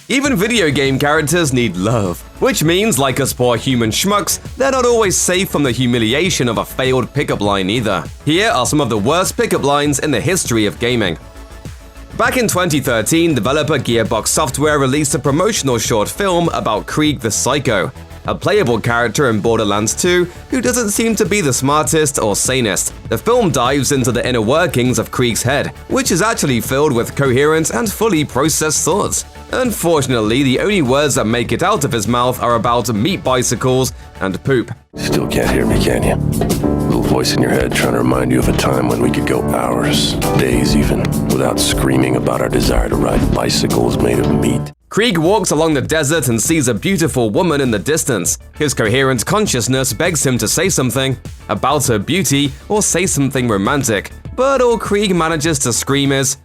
Even video game characters need love, which means, like us poor human schmucks, they're not always safe from the humiliation of a failed pickup line either. Here are some of the worst pickup lines in the history of gaming. Back in 2013, developer Gearbox Software released a promotional short film about Krieg the Psycho, a playable character in Borderlands 2 who doesn't seem to be the smartest or sanest. The film dives into the inner workings of Krieg's head, which is actually filled with coherent and fully processed thoughts. Unfortunately, the only words that make it out of his mouth are about meat bicycles and poop. Still can't hear me, can you? Little voice in your head trying to remind you of a time when we could go hours, days even, without screaming about our desire to ride bicycles made of meat. Krieg walks along the desert and sees a beautiful woman in the distance. His coherent consciousness begs him to say something about her beauty or say something romantic, but all Krieg manages to scream is,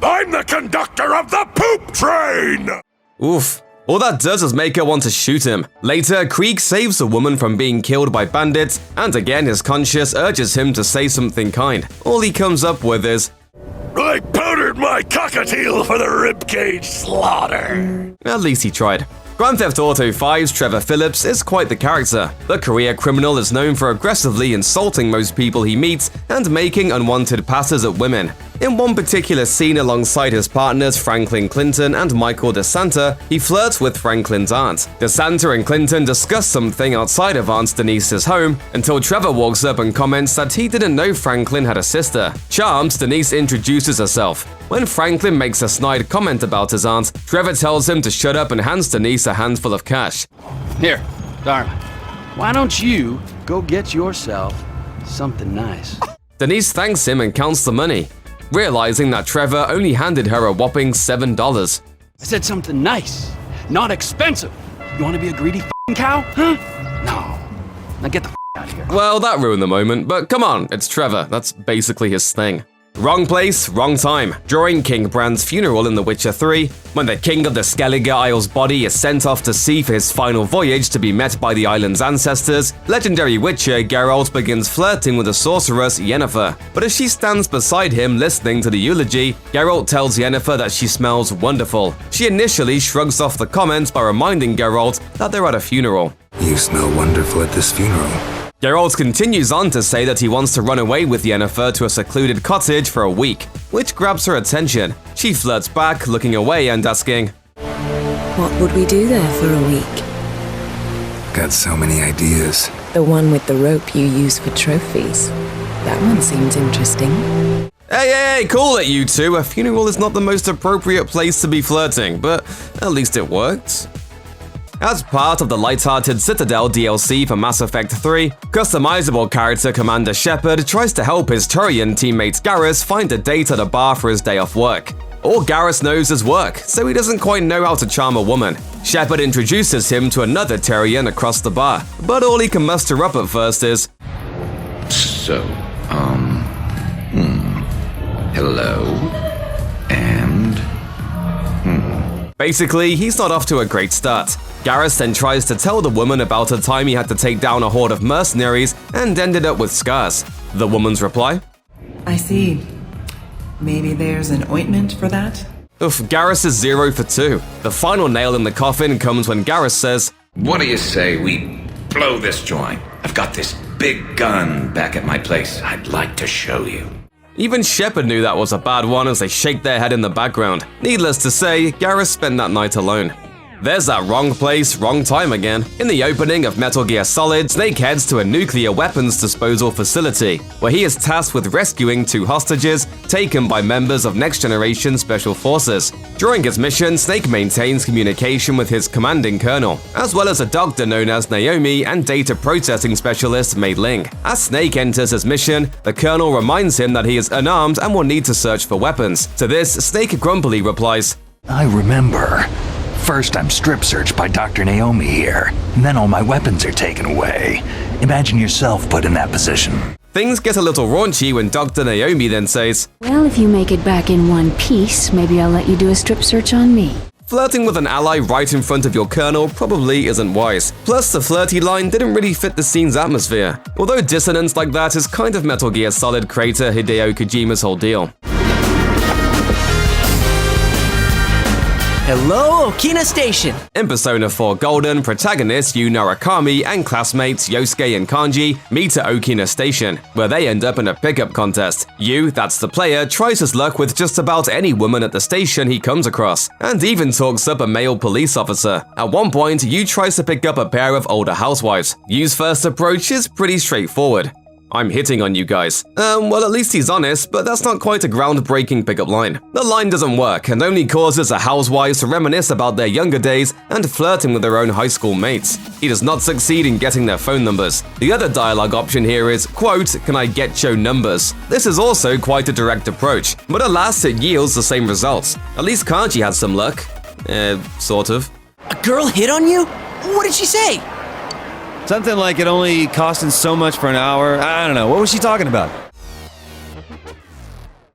"I'm the conductor of the poop train!" Oof. All that does is make her want to shoot him. Later, Krieg saves the woman from being killed by bandits, and again his conscience urges him to say something kind. All he comes up with is, "I powdered my cockatiel for the ribcage slaughter." At least he tried. Grand Theft Auto 5's Trevor Phillips is quite the character. The career criminal is known for aggressively insulting most people he meets and making unwanted passes at women. In one particular scene alongside his partners Franklin Clinton and Michael DeSanta, he flirts with Franklin's aunt. DeSanta and Clinton discuss something outside of Aunt Denise's home until Trevor walks up and comments that he didn't know Franklin had a sister. Charmed, Denise introduces herself. When Franklin makes a snide comment about his aunt, Trevor tells him to shut up and hands Denise a handful of cash. Here, darling, why don't you go get yourself something nice? Denise thanks him and counts the money, realizing that Trevor only handed her a whopping $7. I said something nice, not expensive. You want to be a greedy f***ing cow? Huh? No. Now get the f*** out of here. Well, that ruined the moment, but come on, it's Trevor. That's basically his thing. Wrong place, wrong time. During King Bran's funeral in The Witcher 3, when the king of the Skellige Isle's body is sent off to sea for his final voyage to be met by the island's ancestors, legendary witcher Geralt begins flirting with the sorceress Yennefer. But as she stands beside him listening to the eulogy, Geralt tells Yennefer that she smells wonderful. She initially shrugs off the comment by reminding Geralt that they're at a funeral. "You smell wonderful at this funeral." Geralt continues on to say that he wants to run away with Yennefer to a secluded cottage for a week, which grabs her attention. She flirts back, looking away and asking, "What would we do there for a week?" Got so many ideas. "The one with the rope you use for trophies. That one seems interesting." Hey, cool it, you two. A funeral is not the most appropriate place to be flirting, but at least it worked. As part of the lighthearted Citadel DLC for Mass Effect 3, customizable character Commander Shepard tries to help his Turian teammate Garrus find a date at a bar for his day off work. All Garrus knows is work, so he doesn't quite know how to charm a woman. Shepard introduces him to another Turian across the bar, but all he can muster up at first is, "So, hello, and, Basically, he's not off to a great start. Garrus then tries to tell the woman about a time he had to take down a horde of mercenaries and ended up with scars. The woman's reply? "I see. Maybe there's an ointment for that?" Oof, Garrus is 0 for 2. The final nail in the coffin comes when Garrus says, what do you say we blow this joint? I've got this big gun back at my place I'd like to show you." Even Shepard knew that was a bad one as they shake their head in the background. Needless to say, Garrus spent that night alone. There's that wrong place, wrong time again. In the opening of Metal Gear Solid, Snake heads to a nuclear weapons disposal facility, where he is tasked with rescuing 2 hostages taken by members of Next Generation Special Forces. During his mission, Snake maintains communication with his commanding colonel, as well as a doctor known as Naomi and data processing specialist Mei Ling. As Snake enters his mission, the colonel reminds him that he is unarmed and will need to search for weapons. To this, Snake grumpily replies, "I remember. First, I'm strip searched by Dr. Naomi here, and then all my weapons are taken away. Imagine yourself put in that position." Things get a little raunchy when Dr. Naomi then says, "Well, if you make it back in one piece, maybe I'll let you do a strip search on me." Flirting with an ally right in front of your colonel probably isn't wise. Plus, the flirty line didn't really fit the scene's atmosphere. Although dissonance like that is kind of Metal Gear Solid creator Hideo Kojima's whole deal. Hello, Okina Station. In Persona 4 Golden, protagonist Yu Narakami and classmates Yosuke and Kanji meet at Okina Station, where they end up in a pickup contest. Yu, that's the player, tries his luck with just about any woman at the station he comes across, and even talks up a male police officer. At one point, Yu tries to pick up a pair of older housewives. Yu's first approach is pretty straightforward. I'm hitting on you guys. Well, at least he's honest, but that's not quite a groundbreaking pickup line. The line doesn't work and only causes the housewives to reminisce about their younger days and flirting with their own high school mates. He does not succeed in getting their phone numbers. The other dialogue option here is, quote, "Can I get your numbers?" This is also quite a direct approach, but alas, it yields the same results. At least Kanji had some luck. Sort of. A girl hit on you? What did she say? Something like it only costing so much for an hour. I don't know. What was she talking about?